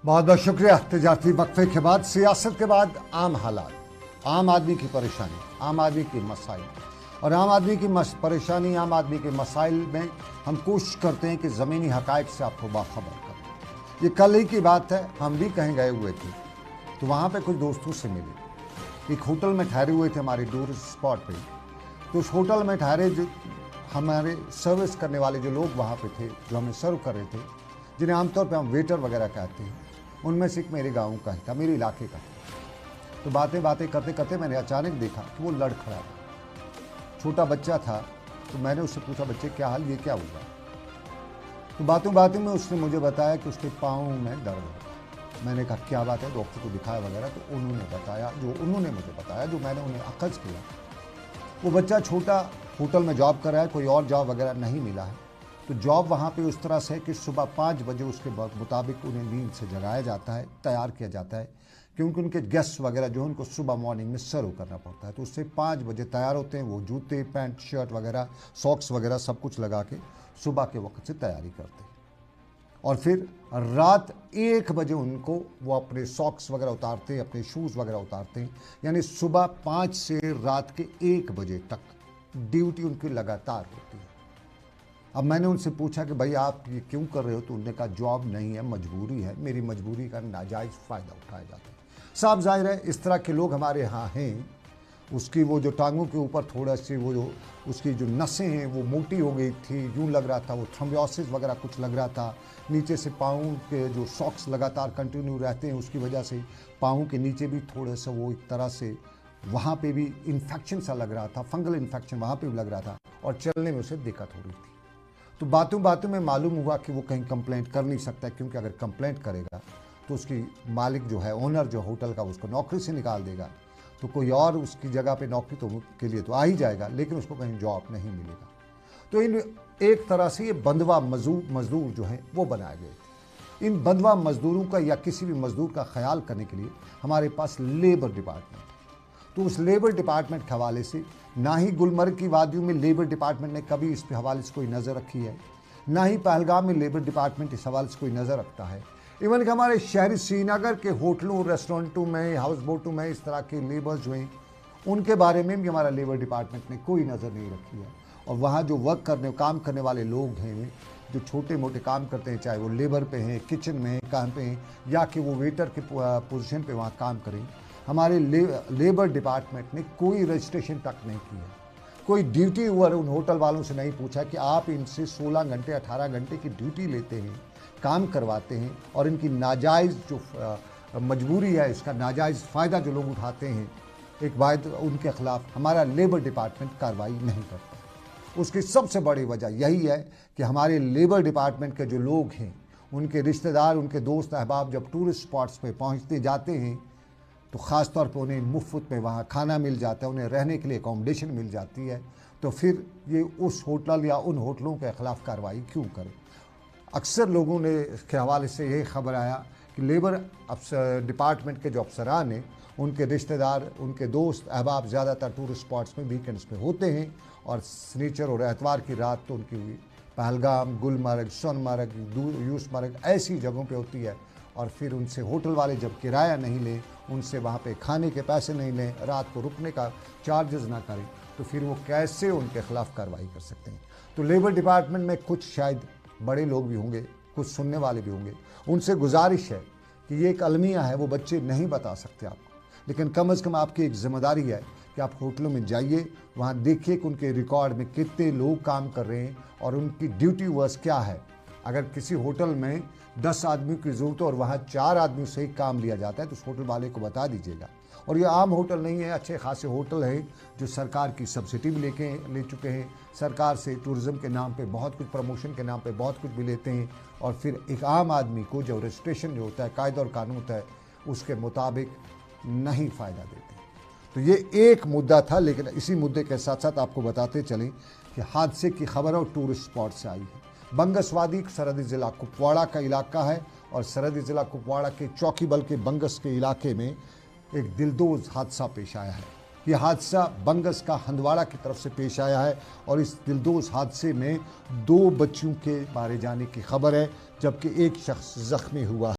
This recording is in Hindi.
बहुत बहुत शुक्रिया। तजारती वक्फे के बाद सियासत के बाद आम हालात, आम आदमी की परेशानी, आम आदमी की मसाइल और आम आदमी की परेशानी, आम आदमी के मसाइल में हम कोशिश करते हैं कि ज़मीनी हक़ाइक़ से आपको बाखबर करें। ये कल ही की बात है, हम भी कहीं गए हुए थे तो वहाँ पे कुछ दोस्तों से मिले। एक होटल में ठहरे हुए थे हमारे टूरिस्ट स्पॉट पे। तो उस होटल में ठहरे जो हमारे सर्विस करने वाले जो लोग वहाँ पे थे, जो हमें सर्व कर रहे थे, जिन्हें आमतौर पे हम वेटर वगैरह कहते हैं, उनमें से एक मेरे गांव का ही था, मेरे इलाके का। तो बातें करते करते मैंने अचानक देखा कि वो लड़ खड़ा था, छोटा बच्चा था। तो मैंने उससे पूछा, बच्चे क्या हाल, ये क्या हुआ? तो बातों में उसने मुझे बताया कि उसके पाँव में दर्द है। मैंने कहा क्या बात है, डॉक्टर को दिखाया वगैरह। तो उन्होंने मुझे बताया जो मैंने उन्हें अखज़ किया। वो बच्चा छोटा होटल में जॉब कर रहा है, कोई और जॉब वगैरह नहीं मिला है। तो जॉब वहाँ पे उस तरह से है कि सुबह 5 बजे उसके मुताबिक उन्हें नींद से जगाया जाता है, तैयार किया जाता है, क्योंकि उनके गेस्ट वगैरह जो है उनको सुबह मॉर्निंग में सर्व करना पड़ता है। तो उससे 5 बजे तैयार होते हैं। वो जूते, पैंट, शर्ट वगैरह, सॉक्स वगैरह सब कुछ लगा के सुबह के वक्त से तैयारी करते हैं। और फिर रात 1 बजे उनको वो अपने सॉक्स वगैरह उतारते हैं, अपने शूज़ वगैरह उतारते हैं। यानी सुबह 5 से रात के 1 बजे तक ड्यूटी उनकी लगातार होती है। अब मैंने उनसे पूछा कि भाई आप ये क्यों कर रहे हो? तो उन्होंने कहा जॉब नहीं है, मजबूरी है। मेरी मजबूरी का नाजायज़ फ़ायदा उठाया जाता है। साफ जाहिर है इस तरह के लोग हमारे यहाँ हैं। उसकी वो जो टांगों के ऊपर थोड़ा सी वो जो उसकी जो नसें हैं वो मोटी हो गई थी, यूँ लग रहा था वो थ्रोम्बोसिस वगैरह कुछ लग रहा था। नीचे से पाँव के जो सॉक्स लगातार कंटिन्यू रहते हैं उसकी वजह से पाँव के नीचे भी थोड़ा सा वो एक तरह से वहाँ पे भी इन्फेक्शन सा लग रहा था, फंगल इन्फेक्शन वहाँ पे भी लग रहा था और चलने में उसे दिक्कत हो रही थी। तो बातों में मालूम हुआ कि वो कहीं कंप्लेंट कर नहीं सकता, क्योंकि अगर कंप्लेंट करेगा तो उसकी मालिक जो है, ओनर जो होटल का, उसको नौकरी से निकाल देगा। तो कोई और उसकी जगह पे नौकरी तो के लिए तो आ ही जाएगा, लेकिन उसको कहीं जॉब नहीं मिलेगा। तो इन एक तरह से ये बंधवा मजदूर जो है वो बनाए गए थे। इन बंधवा मजदूरों का या किसी भी मजदूर का ख्याल करने के लिए हमारे पास लेबर डिपार्टमेंट है। तो उस लेबर डिपार्टमेंट के हवाले से ना ही गुलमर्ग की वादियों में लेबर डिपार्टमेंट ने कभी इस हवाले से कोई नज़र रखी है, ना ही पहलगाम में लेबर डिपार्टमेंट इस हवाले से कोई नज़र रखता है। इवन कि हमारे शहरी श्रीनगर के होटलों, रेस्टोरेंटों में, हाउस बोटों में इस तरह के लेबर्स जो हैं उनके बारे में भी हमारा लेबर डिपार्टमेंट ने कोई नज़र नहीं रखी है। और वहाँ जो काम करने वाले लोग हैं, जो छोटे मोटे काम करते हैं, चाहे वो लेबर पे हैं, किचन में काम पे हैं, या कि वो वेटर के पोजीशन पे वहाँ काम करें, हमारे लेबर डिपार्टमेंट ने कोई रजिस्ट्रेशन तक नहीं की है। कोई ड्यूटी उन होटल वालों से नहीं पूछा कि आप इनसे 16 घंटे 18 घंटे की ड्यूटी लेते हैं, काम करवाते हैं, और इनकी नाजायज़ जो मजबूरी है, इसका नाजायज़ फ़ायदा जो लोग उठाते हैं, एक बात उनके ख़िलाफ़ हमारा लेबर डिपार्टमेंट कार्रवाई नहीं करता। उसकी सबसे बड़ी वजह यही है कि हमारे लेबर डिपार्टमेंट के जो लोग हैं, उनके रिश्तेदार, उनके दोस्त अहबाब जब टूरिस्ट स्पॉट्स पे पहुँचते जाते हैं तो ख़ास तौर पे उन्हें मुफ्त में वहाँ खाना मिल जाता है, उन्हें रहने के लिए अकोमोडेशन मिल जाती है। तो फिर ये उस होटल या उन होटलों के ख़िलाफ़ कार्रवाई क्यों करें? अक्सर लोगों ने इसके हवाले से यही ख़बर आया कि लेबर डिपार्टमेंट के जो अफसरान हैं, उनके रिश्तेदार, उनके दोस्त अहबाब ज़्यादातर टूरिस्ट स्पॉट्स में वीकेंड्स पे होते हैं, और शनिचर और एतवार की रात तो उनकी पहलगाम, गुलमर्ग, सोनमर्ग, यूसमर्ग ऐसी जगहों पे होती है। और फिर उनसे होटल वाले जब किराया नहीं लें, उनसे वहाँ पे खाने के पैसे नहीं लें, रात को रुकने का चार्जेस ना करें, तो फिर वो कैसे उनके ख़िलाफ़ कार्रवाई कर सकते हैं? तो लेबर डिपार्टमेंट में कुछ शायद बड़े लोग भी होंगे, कुछ सुनने वाले भी होंगे। उनसे गुजारिश है कि ये एक अलमिया है, वो बच्चे नहीं बता सकते आपको, लेकिन कम से कम आपकी एक ज़िम्मेदारी है कि आप होटलों में जाइए, वहाँ देखिए कि उनके रिकॉर्ड में कितने लोग काम कर रहे हैं और उनकी ड्यूटी वर्स क्या है। अगर किसी होटल में 10 आदमियों की ज़रूरत है और वहाँ 4 आदमियों से ही काम लिया जाता है, तो उस होटल वाले को बता दीजिएगा। और ये आम होटल नहीं है, अच्छे खासे होटल हैं जो सरकार की सब्सिडी भी ले चुके हैं, सरकार से टूरिज़्म के नाम पे बहुत कुछ, प्रमोशन के नाम पे बहुत कुछ भी लेते हैं, और फिर एक आम आदमी को जो रजिस्ट्रेशन जो होता है, कायदा और कानून होता है, उसके मुताबिक नहीं फ़ायदा देते। तो ये एक मुद्दा था, लेकिन इसी मुद्दे के साथ साथ आपको बताते चलें कि हादसे की खबर और टूरिस्ट स्पॉट से आई है। बंगसवादी सरहदी ज़िला कुपवाड़ा का इलाका है, और सरहदी ज़िला कुपवाड़ा के चौकी बल के बंगस के इलाके में एक दिलदोज़ हादसा पेश आया है। ये हादसा बंगस का हंदवाड़ा की तरफ से पेश आया है, और इस दिलदोज़ हादसे में 2 बच्चों के मारे जाने की खबर है, जबकि एक शख्स ज़ख्मी हुआ है।